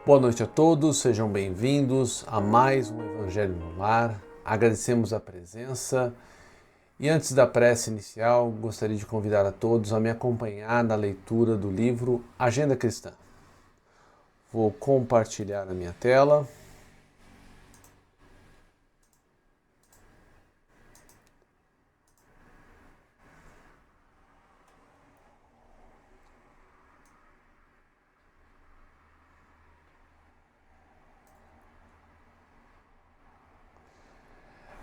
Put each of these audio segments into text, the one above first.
Boa noite a todos, sejam bem-vindos a mais um Evangelho no Lar. Agradecemos a presença e antes da prece inicial, gostaria de convidar a todos a me acompanhar na leitura do livro Agenda Cristã. Vou compartilhar a minha tela.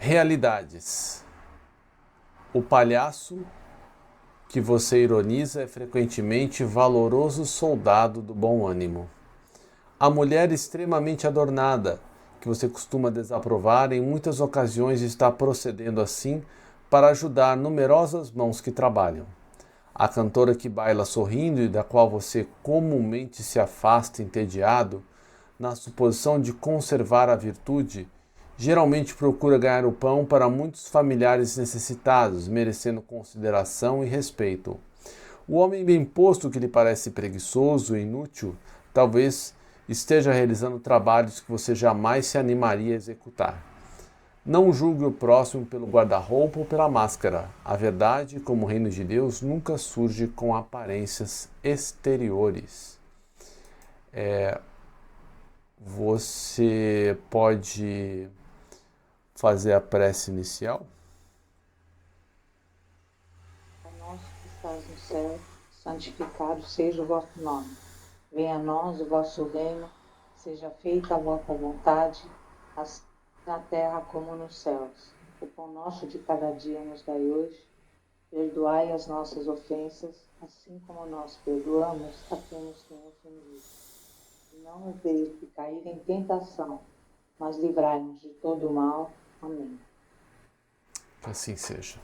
Realidades. O palhaço que você ironiza é frequentemente valoroso soldado do bom ânimo. A mulher extremamente adornada, que você costuma desaprovar, em muitas ocasiões está procedendo assim para ajudar numerosas mãos que trabalham. A cantora que baila sorrindo e da qual você comumente se afasta entediado, na suposição de conservar a virtude, geralmente procura ganhar o pão para muitos familiares necessitados, merecendo consideração e respeito. O homem bem posto que lhe parece preguiçoso e inútil, talvez esteja realizando trabalhos que você jamais se animaria a executar. Não julgue o próximo pelo guarda-roupa ou pela máscara. A verdade, como o reino de Deus, nunca surge com aparências exteriores. Você pode fazer a prece inicial? Pai nosso que estás no céu, santificado seja o vosso nome. Venha a nós o vosso reino, seja feita a vossa vontade, assim na terra como nos céus. O pão nosso de cada dia nos dai hoje. Perdoai as nossas ofensas, assim como nós perdoamos a quem nos tem ofendido. E não nos deixe cair em tentação, mas livrai-nos de todo o mal. Amém. Que assim seja.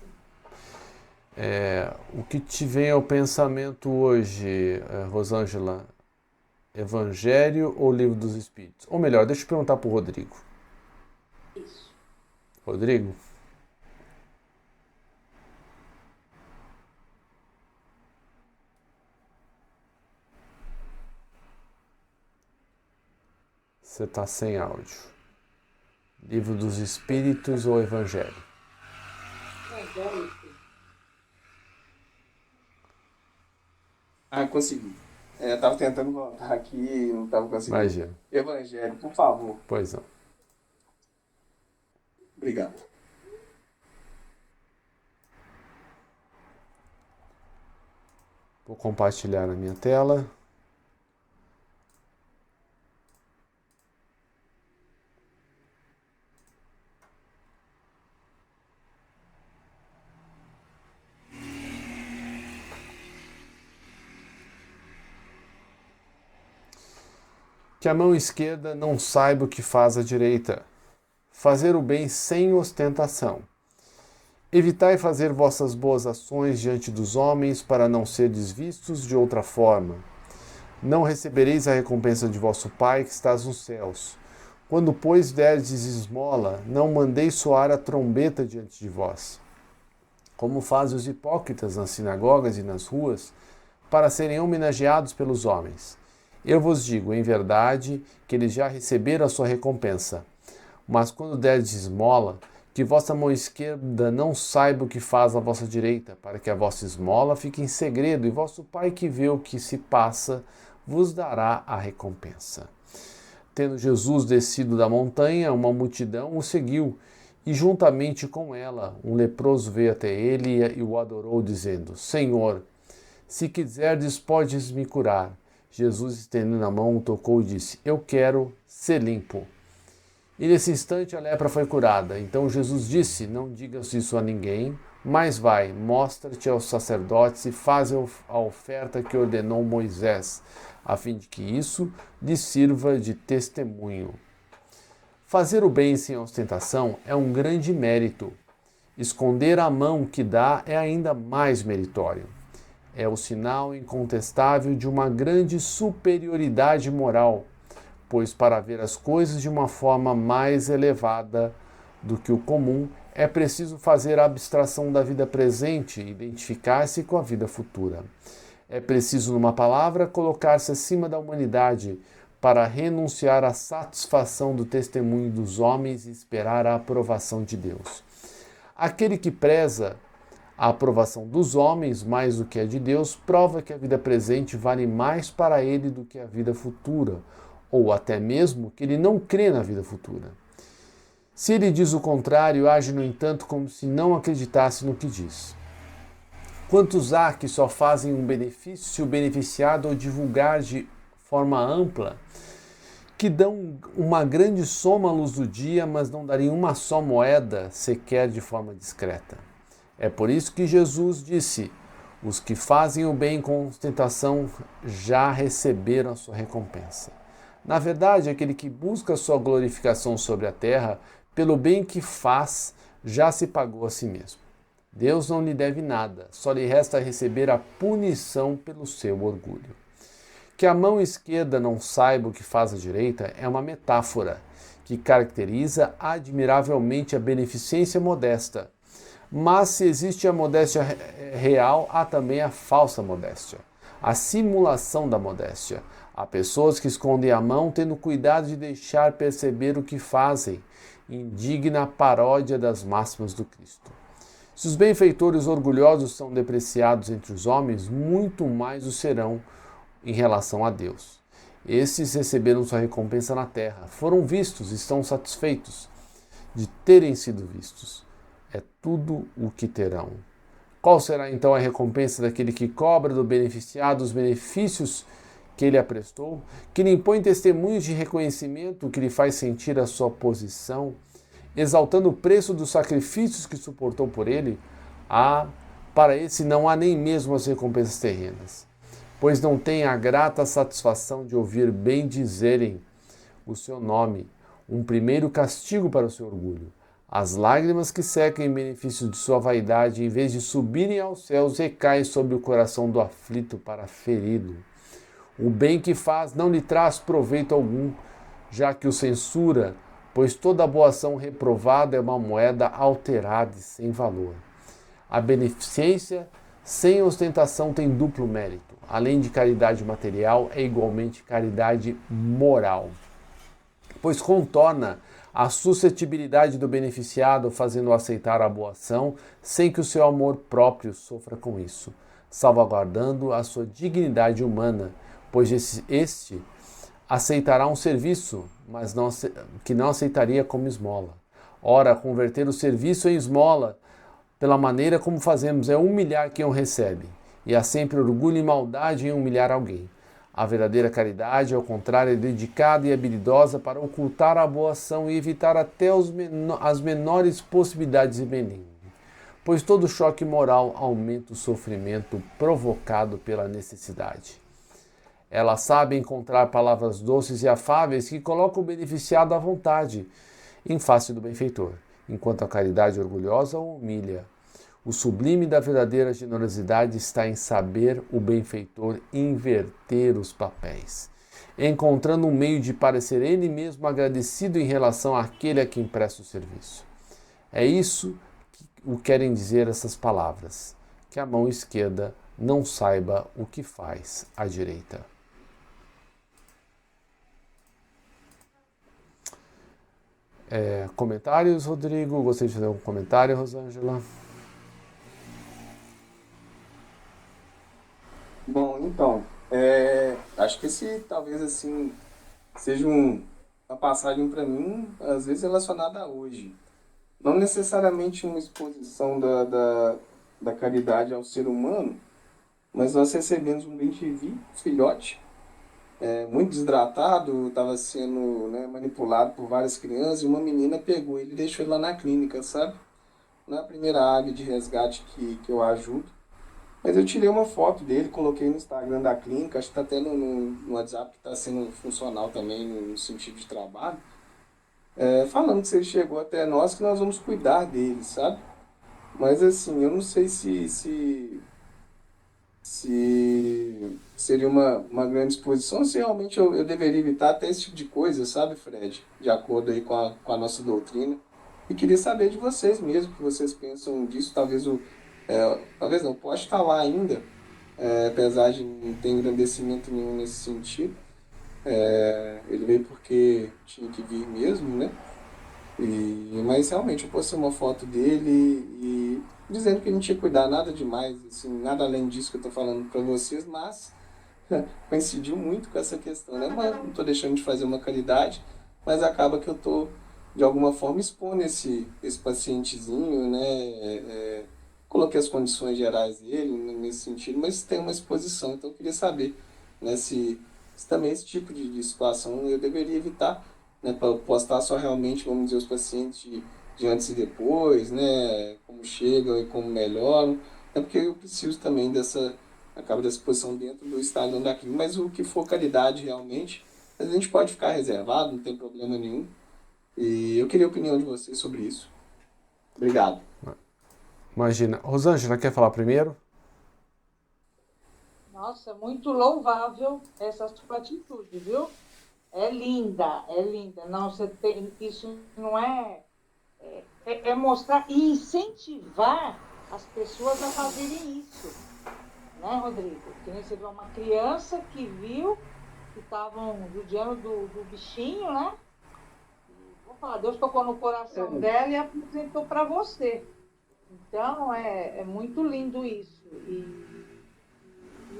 O que te vem ao pensamento hoje, Rosângela? Evangelho ou Livro dos Espíritos? Ou melhor, deixa eu perguntar para o Rodrigo. Isso. Rodrigo? Você está sem áudio. Livro dos Espíritos ou Evangelho? Consegui. Eu tava tentando voltar aqui e não tava conseguindo. Imagina. Evangelho, por favor. Pois não. Obrigado. Vou compartilhar a minha tela. Que a mão esquerda não saiba o que faz a direita. Fazer o bem sem ostentação. Evitai fazer vossas boas ações diante dos homens para não serdes vistos de outra forma. Não recebereis a recompensa de vosso Pai que estás nos céus. Quando, pois, derdes esmola, não mandeis soar a trombeta diante de vós, como fazem os hipócritas nas sinagogas e nas ruas, para serem homenageados pelos homens. Eu vos digo, em verdade, que eles já receberam a sua recompensa. Mas quando derdes esmola, que vossa mão esquerda não saiba o que faz a vossa direita, para que a vossa esmola fique em segredo, e vosso Pai que vê o que se passa, vos dará a recompensa. Tendo Jesus descido da montanha, uma multidão o seguiu, e juntamente com ela, um leproso veio até ele e o adorou, dizendo: Senhor, se quiserdes, podes me curar. Jesus, estendendo a mão, o tocou e disse: Eu quero ser limpo. E nesse instante a lepra foi curada. Então Jesus disse: Não digas isso a ninguém, mas vai, mostra-te aos sacerdotes e faz a oferta que ordenou Moisés, a fim de que isso lhe sirva de testemunho. Fazer o bem sem ostentação é um grande mérito. Esconder a mão que dá é ainda mais meritório. É o sinal incontestável de uma grande superioridade moral, pois para ver as coisas de uma forma mais elevada do que o comum, é preciso fazer a abstração da vida presente e identificar-se com a vida futura. É preciso, numa palavra, colocar-se acima da humanidade, para renunciar à satisfação do testemunho dos homens e esperar a aprovação de Deus. Aquele que preza a aprovação dos homens mais do que a de Deus prova que a vida presente vale mais para ele do que a vida futura, ou até mesmo que ele não crê na vida futura. Se ele diz o contrário, age, no entanto, como se não acreditasse no que diz. Quantos há que só fazem um benefício se o beneficiado ou divulgar de forma ampla, que dão uma grande soma à luz do dia, mas não dariam uma só moeda, sequer de forma discreta. É por isso que Jesus disse: os que fazem o bem com ostentação já receberam a sua recompensa. Na verdade, aquele que busca a sua glorificação sobre a terra, pelo bem que faz, já se pagou a si mesmo. Deus não lhe deve nada, só lhe resta receber a punição pelo seu orgulho. Que a mão esquerda não saiba o que faz a direita é uma metáfora que caracteriza admiravelmente a beneficência modesta. Mas se existe a modéstia real, há também a falsa modéstia, a simulação da modéstia. Há pessoas que escondem a mão tendo cuidado de deixar perceber o que fazem, indigna paródia das máximas do Cristo. Se os benfeitores orgulhosos são depreciados entre os homens, muito mais o serão em relação a Deus. Esses receberam sua recompensa na terra, foram vistos e estão satisfeitos de terem sido vistos. É tudo o que terão. Qual será então a recompensa daquele que cobra do beneficiado os benefícios que ele aprestou, que lhe impõe testemunhos de reconhecimento, que lhe faz sentir a sua posição, exaltando o preço dos sacrifícios que suportou por ele? Para esse não há nem mesmo as recompensas terrenas, pois não tem a grata satisfação de ouvir bem dizerem o seu nome, um primeiro castigo para o seu orgulho. As lágrimas que secam em benefício de sua vaidade, em vez de subirem aos céus, recaem sobre o coração do aflito para feri-lo. O bem que faz não lhe traz proveito algum, já que o censura, pois toda boa ação reprovada é uma moeda alterada e sem valor. A beneficência sem ostentação tem duplo mérito. Além de caridade material, é igualmente caridade moral, pois contorna a suscetibilidade do beneficiado, fazendo-o aceitar a boa ação, sem que o seu amor próprio sofra com isso, salvaguardando a sua dignidade humana, pois este aceitará um serviço, mas que não aceitaria como esmola. Ora, converter o serviço em esmola, pela maneira como fazemos, é humilhar quem o recebe, e há sempre orgulho e maldade em humilhar alguém. A verdadeira caridade, ao contrário, é dedicada e habilidosa para ocultar a boa ação e evitar até as menores possibilidades de benigno, pois todo choque moral aumenta o sofrimento provocado pela necessidade. Ela sabe encontrar palavras doces e afáveis que colocam o beneficiado à vontade, em face do benfeitor, enquanto a caridade orgulhosa o humilha. O sublime da verdadeira generosidade está em saber o benfeitor inverter os papéis, encontrando um meio de parecer ele mesmo agradecido em relação àquele a quem presta o serviço. É isso que o querem dizer essas palavras, que a mão esquerda não saiba o que faz a direita. Comentários, Rodrigo? Gostaria de fazer algum comentário, Rosângela? Bom, então, acho que esse talvez assim seja uma passagem para mim, às vezes relacionada a hoje. Não necessariamente uma exposição da caridade ao ser humano, mas nós recebemos um bem-te-vi, filhote, muito desidratado, estava sendo, né, manipulado por várias crianças, e uma menina pegou ele e deixou ele lá na clínica, sabe? Não é a primeira área de resgate que eu ajudo. Mas eu tirei uma foto dele, coloquei no Instagram da clínica, acho que está até no WhatsApp, que está sendo funcional também no sentido de trabalho, falando que se ele chegou até nós, que nós vamos cuidar dele, sabe? Mas assim, eu não sei se seria uma grande exposição, se realmente eu deveria evitar até esse tipo de coisa, sabe, Fred? De acordo aí com a nossa doutrina. E queria saber de vocês mesmo, o que vocês pensam disso, talvez não, pode estar lá ainda, apesar de não ter engrandecimento nenhum nesse sentido. Ele veio porque tinha que vir mesmo, né? Mas realmente eu postei uma foto dele e dizendo que não tinha que cuidar nada demais, assim, nada além disso que eu tô falando para vocês, mas coincidiu muito com essa questão, né? Mas não tô deixando de fazer uma caridade, mas acaba que eu tô de alguma forma expondo esse pacientezinho, né? Coloquei as condições gerais dele nesse sentido, mas tem uma exposição, então eu queria saber, né, se também esse tipo de situação eu deveria evitar, né, para postar só realmente, vamos dizer, os pacientes de antes e depois, né, como chegam e como melhoram, é porque eu preciso também acaba dessa exposição dentro do Instagram da clínica, mas o que for caridade realmente, a gente pode ficar reservado, não tem problema nenhum, e eu queria a opinião de vocês sobre isso. Obrigado. Imagina. Rosângela, quer falar primeiro? Nossa, muito louvável essa sua atitude, viu? É linda, é linda. Não, você tem, isso não é mostrar e incentivar as pessoas a fazerem isso, né, Rodrigo? Que nem você viu uma criança que viu que estavam judiando do bichinho, né? Vou falar, Deus tocou no coração dela e apresentou para você. Então, é muito lindo isso. E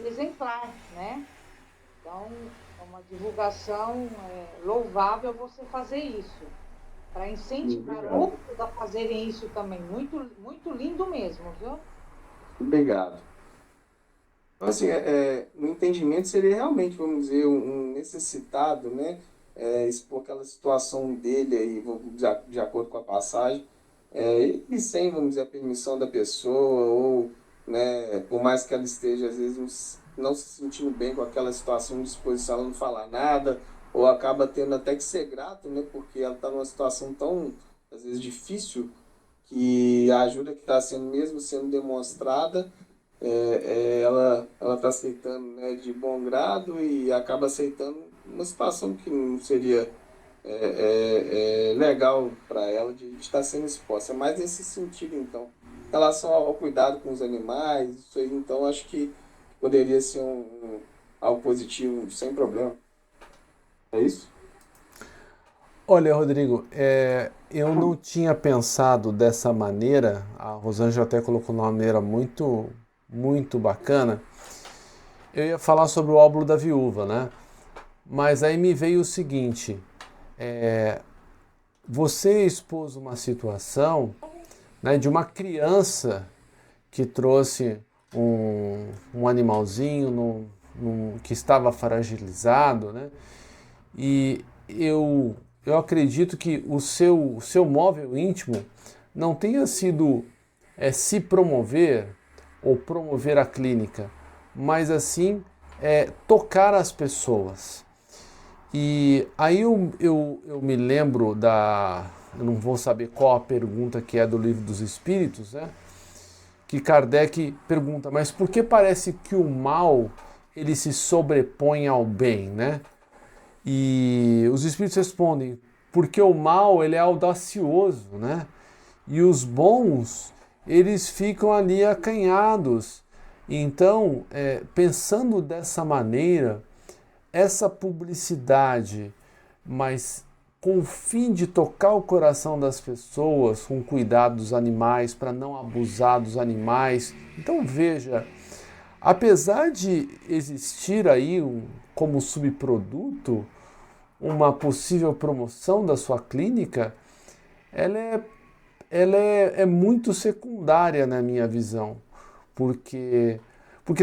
exemplar, né? Então, é uma divulgação louvável você fazer isso, para incentivar Obrigado. outros a fazerem isso também. Muito, muito lindo mesmo, viu? Obrigado. Então, assim, no entendimento seria realmente, vamos dizer, um necessitado, né? Expor aquela situação dele aí, de acordo com a passagem, e sem, vamos dizer, a permissão da pessoa, ou, né, por mais que ela esteja, às vezes, não se sentindo bem com aquela situação de exposição, ela não falar nada, ou acaba tendo até que ser grato, né? Porque ela está numa situação tão, às vezes, difícil, que a ajuda que está sendo, mesmo sendo demonstrada, ela está aceitando, né, de bom grado e acaba aceitando uma situação que não seria legal para ela de estar sendo exposta. É mais nesse sentido, então. Em relação ao cuidado com os animais, isso aí, então, acho que poderia ser algo positivo, sem problema. É isso? Olha, Rodrigo, eu não tinha pensado dessa maneira. A Rosângela até colocou de uma maneira muito, muito bacana. Eu ia falar sobre o óbolo da viúva, né? Mas aí me veio o seguinte: você expôs uma situação, né, de uma criança que trouxe um animalzinho que estava fragilizado, né? E eu acredito que o seu móvel íntimo não tenha sido se promover ou promover a clínica, mas assim tocar as pessoas. E aí eu me lembro eu não vou saber qual a pergunta que é do Livro dos Espíritos, né? Que Kardec pergunta, mas por que parece que o mal ele se sobrepõe ao bem, né? E os espíritos respondem, porque o mal ele é audacioso, né? E os bons, eles ficam ali acanhados. Então, pensando dessa maneira, essa publicidade, mas com o fim de tocar o coração das pessoas, com cuidado dos animais, para não abusar dos animais. Então veja, apesar de existir aí como subproduto uma possível promoção da sua clínica, ela é muito secundária na minha visão, porque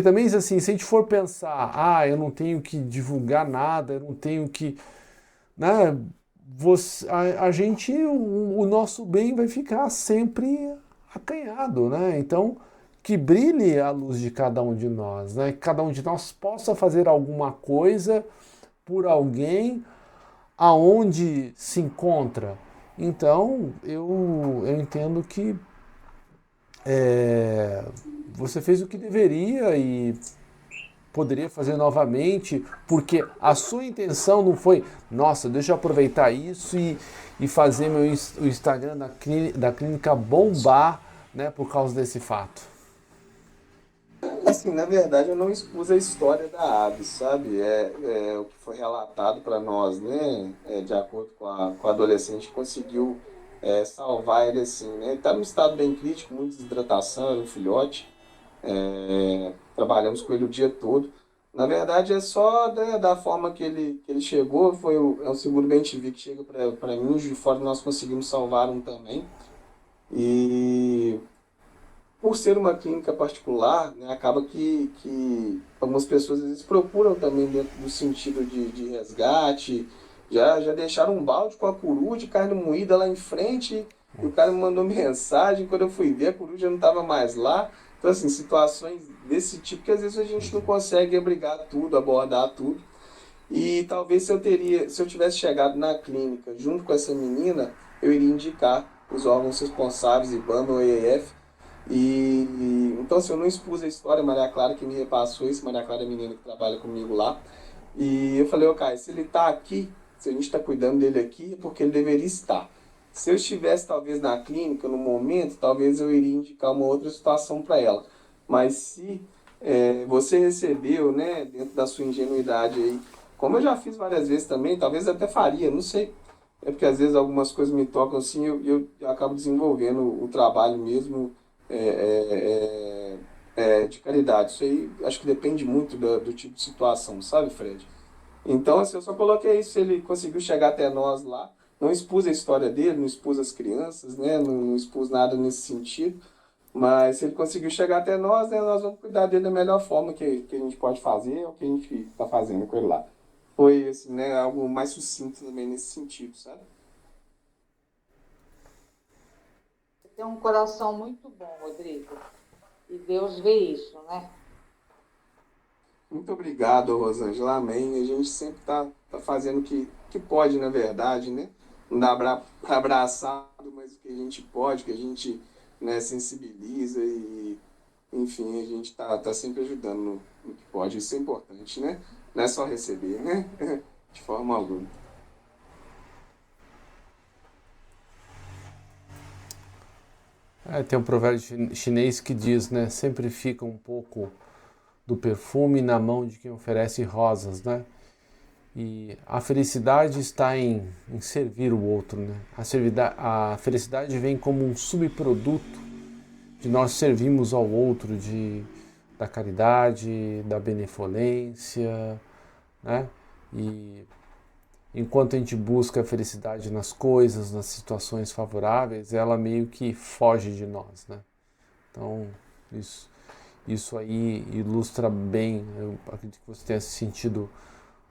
também assim, se a gente for pensar, eu não tenho que divulgar nada, eu não tenho que, né, a gente, o nosso bem vai ficar sempre acanhado, né? Então, que brilhe a luz de cada um de nós, né? Que cada um de nós possa fazer alguma coisa por alguém aonde se encontra. Então, eu entendo que você fez o que deveria e poderia fazer novamente, porque a sua intenção não foi, nossa, deixa eu aproveitar isso e fazer o Instagram da clínica bombar, né, por causa desse fato. Assim, na verdade, eu não expus a história da ave, sabe? O que foi relatado para nós, né? De acordo com a adolescente, conseguiu salvar ele assim, né? Ele estava em estado bem crítico, muita desidratação, era um filhote. Trabalhamos com ele o dia todo. Na verdade, é só da forma que ele chegou, é o seguro bem-te-vi que chega para mim, de fora nós conseguimos salvar um também. E por ser uma clínica particular, né, acaba que algumas pessoas às vezes procuram também dentro do sentido de resgate, já deixaram um balde com a coruja de carne moída lá em frente, e o cara me mandou mensagem, quando eu fui ver a coruja não estava mais lá. Então, assim, situações desse tipo que às vezes a gente não consegue abrigar tudo, abordar tudo. E talvez se eu tivesse chegado na clínica junto com essa menina, eu iria indicar os órgãos responsáveis, IBAMA ou EAF, então, assim, eu não expus a história, Maria Clara que me repassou isso, Maria Clara é a menina que trabalha comigo lá. E eu falei, ô Caio, se ele está aqui, se a gente está cuidando dele aqui, é porque ele deveria estar. Se eu estivesse talvez na clínica, no momento, talvez eu iria indicar uma outra situação para ela. Mas se você recebeu, né, dentro da sua ingenuidade aí, como eu já fiz várias vezes também, talvez até faria, não sei. É porque às vezes algumas coisas me tocam assim, eu acabo desenvolvendo o trabalho mesmo de caridade. Isso aí acho que depende muito do tipo de situação, sabe, Fred? Então, assim, eu só coloquei isso, ele conseguiu chegar até nós lá, não expus a história dele, não expus as crianças, né, não expus nada nesse sentido, mas se ele conseguiu chegar até nós, né, nós vamos cuidar dele da melhor forma que a gente pode fazer, é o que a gente está fazendo com ele lá. Foi, assim, né, algo mais sucinto também nesse sentido, sabe? Você tem um coração muito bom, Rodrigo. E Deus vê isso, né? Muito obrigado, Rosângela. Amém. A gente sempre tá fazendo o que pode, na verdade, né? Não dá pra abraçado, mas o que a gente pode, o que a gente, né, sensibiliza enfim, a gente tá sempre ajudando no que pode. Isso é importante, né? Não é só receber, né? De forma alguma. Tem um provérbio chinês que diz, né? Sempre fica um pouco do perfume na mão de quem oferece rosas, né? E a felicidade está em servir o outro, né? A felicidade vem como um subproduto de nós servirmos ao outro, da caridade, da benevolência, né? E enquanto a gente busca a felicidade nas coisas, nas situações favoráveis, ela meio que foge de nós, né? Então, isso aí ilustra bem, eu acredito que você tenha se sentido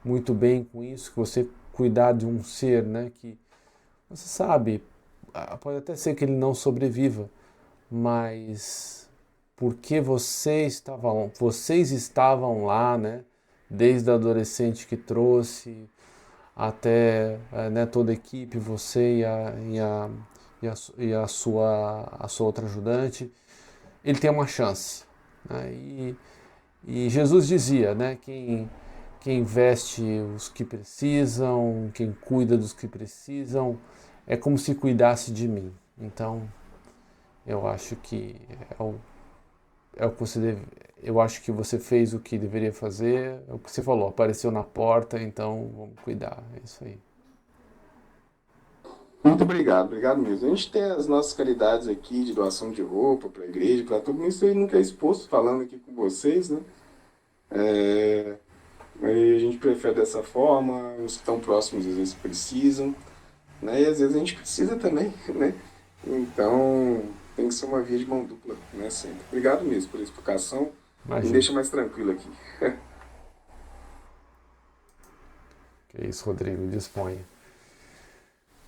muito bem com isso, que você cuidar de um ser, né, que você sabe, pode até ser que ele não sobreviva, mas porque vocês estavam lá, né, desde a adolescente que trouxe até né, toda a equipe, você e a sua outra ajudante, ele tem uma chance. Né? E Jesus dizia, né, quem veste os que precisam, quem cuida dos que precisam, é como se cuidasse de mim. Então, eu acho que é o que eu acho que você fez o que deveria fazer, é o que você falou, apareceu na porta, então vamos cuidar, é isso aí. Muito obrigado mesmo. A gente tem as nossas caridades aqui de doação de roupa para a igreja, para tudo isso aí nunca é exposto falando aqui com vocês, né? É, Aí a gente prefere dessa forma, os que estão próximos às vezes precisam, né? E às vezes a gente precisa também, né? Então tem que ser uma via de mão dupla, né? Sempre. Obrigado mesmo pela explicação. Me Imagina. deixa mais tranquilo aqui. Que é isso, Rodrigo, disponha.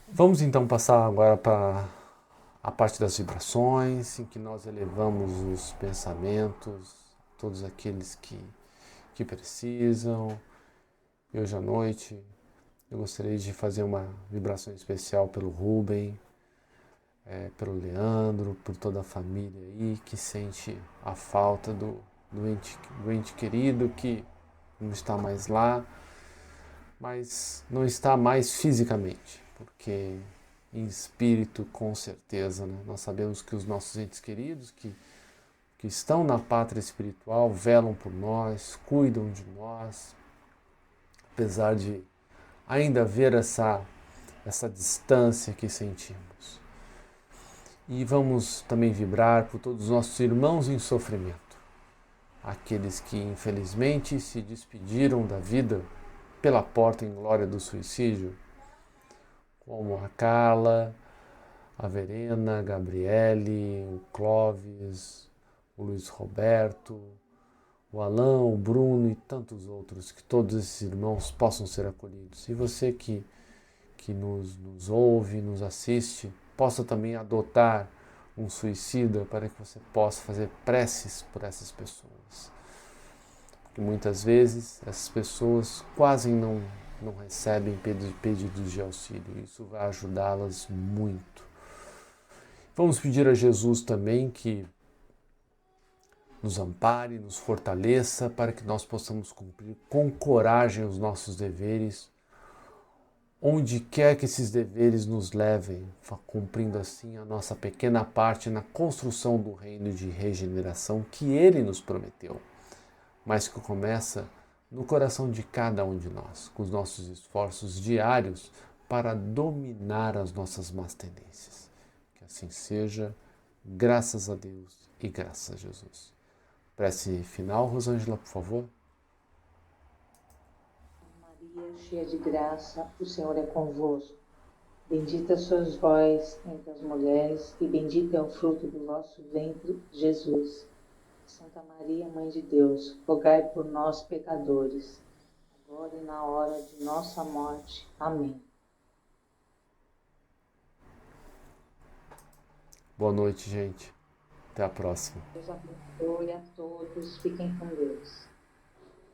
Vamos então passar agora para a parte das vibrações, em que nós elevamos os pensamentos, todos aqueles que precisam. E hoje à noite eu gostaria de fazer uma vibração especial pelo Rubem, pelo Leandro, por toda a família aí que sente a falta do ente querido que não está mais lá, mas não está mais fisicamente, porque em espírito com certeza, né? Nós sabemos que os nossos entes queridos que que estão na pátria espiritual velam por nós, cuidam de nós, apesar de ainda haver essa distância que sentimos. E vamos também vibrar por todos os nossos irmãos em sofrimento, aqueles que infelizmente se despediram da vida pela porta em glória do suicídio, como a Carla, a Verena, a Gabriele, o Clóvis, o Luiz Roberto, o Alain, o Bruno e tantos outros, que todos esses irmãos possam ser acolhidos. E você que nos ouve, nos assiste, possa também adotar um suicida para que você possa fazer preces por essas pessoas. Porque muitas vezes essas pessoas quase não recebem pedidos de auxílio. Isso vai ajudá-las muito. Vamos pedir a Jesus também que nos ampare, nos fortaleça para que nós possamos cumprir com coragem os nossos deveres, onde quer que esses deveres nos levem, cumprindo assim a nossa pequena parte na construção do reino de regeneração que Ele nos prometeu, mas que começa no coração de cada um de nós, com os nossos esforços diários para dominar as nossas más tendências. Que assim seja, graças a Deus e graças a Jesus. Prece final, Rosângela, por favor. Maria, cheia de graça, o Senhor é convosco. Bendita sois vós entre as mulheres, e bendito é o fruto do vosso ventre, Jesus. Santa Maria, Mãe de Deus, rogai por nós, pecadores, agora e na hora de nossa morte. Amém. Boa noite, gente. Até a próxima. Deus abençoe a todos. Fiquem com Deus.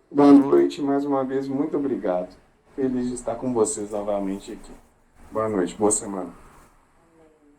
Boa noite, mais uma vez, muito obrigado. Feliz de estar com vocês novamente aqui. Boa noite, boa semana.